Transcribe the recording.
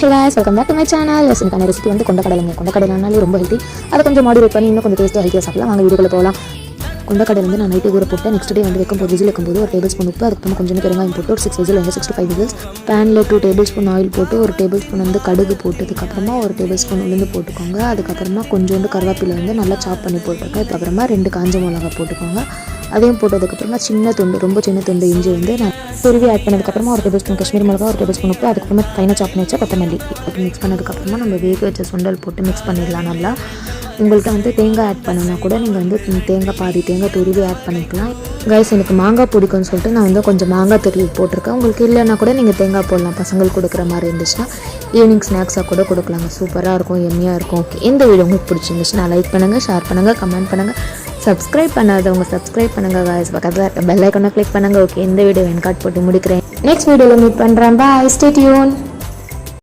Hey guys, welcome back to my channel. இன்னைக்கான recipe வந்து கொண்டக்கடலைனாலே ரொம்ப ஹெல்த்தி. அதை கொஞ்சம் மாடிஃபை பண்ணி இன்னும் கொஞ்சம் டேஸ்ட்டாக ஹெல்த்தியாக சாப்பிடலாம். வாங்க வீடியோக்குள்ள போகலாம். கொண்டக்கடலை வந்து நான் நைட்டு ஊற போட்டு நெக்ஸ்ட் டே வந்து வைக்கும்போது விசில் வைக்கும்போது ஒரு டேபிள் ஸ்பூன் உப்பு, அதுக்கப்புறம் கொஞ்சம் பெருங்காயம் போட்டு ஒரு 6 விசில் வந்து 6 to 5 விசில்ஸ். பேனில் 2 டேபிள் ஸ்பூன் ஆயில் போட்டு ஒரு டேபிள் ஸ்பூன் வந்து கடுகு போட்டதுக்கப்புறமா ஒரு டேபிள் ஸ்பூன் உளுந்து போட்டுக்கோங்க. அதுக்கப்புறமா கொஞ்சோண்டு கருவேப்பிலை வந்து நல்லா சாப் பண்ணி போட்டுருக்கேன். அதுக்கப்புறமா 2 காஞ்ச மிளகா போட்டுக்கோங்க. அதையும் போட்டதுக்கப்புறமா சின்ன துண்டு, ரொம்ப சின்ன துண்டு இஞ்சி வந்து நான் துருவி ஆட் பண்ணதுக்கப்புறமா ஒரு டேபிள் ஸ்பூன் காஷ்மீர் மிளகா, ஒரு டேபிள் ஸ்பூன் உப்பு, அதுக்கப்புறமா ஃபைனாக சாப் பண்ணி வச்சா கொத்தமல்லி போட்டு மிக்ஸ் பண்ணதுக்கப்புறமா நம்ம வேக வச்ச சுண்டல் போட்டு மிக்ஸ் பண்ணிடலாம் நல்லா. உங்களுக்கு வந்து தேங்காய் ஆட் பண்ணணும்னா கூட நீங்கள் வந்து பாதி தேங்காய் துருவி ஆட் பண்ணிக்கலாம். கைஸ், எனக்கு மாங்காய் பிடிக்கும்னு சொல்லிட்டு நான் வந்து கொஞ்சம் மாங்காய் துருவி போட்டிருக்கேன். உங்களுக்கு இல்லைன்னா கூட நீங்கள் தேங்காய் போடலாம். பசங்களுக்கு கொடுக்குற மாதிரி இருந்துச்சுன்னா ஈவினிங் ஸ்நாக்ஸாக கூட கொடுக்கலாங்க. சூப்பராக இருக்கும், எம்மியாக இருக்கும். ஓகே, இந்த வீடியோ உங்களுக்கு பிடிச்சிருந்துச்சுன்னா லைக் பண்ணுங்கள், ஷேர் பண்ணுங்கள், கமெண்ட் பண்ணுங்கள். சப்ஸ்கிரைப் பண்ணாதவங்க சப்ஸ்கிரைப் பண்ணுங்கள் காய்ஸ். பக்கத்தில் இருக்க பெல் ஐக்கானை கிளிக் பண்ணுங்கள். ஓகே, இந்த வீடியோ என் கார்ட் போட்டு முடிக்கிறேன். நெக்ஸ்ட் வீடியோவில் மீட் பண்ணுறேன். பாய், ஸ்டே டியூன்.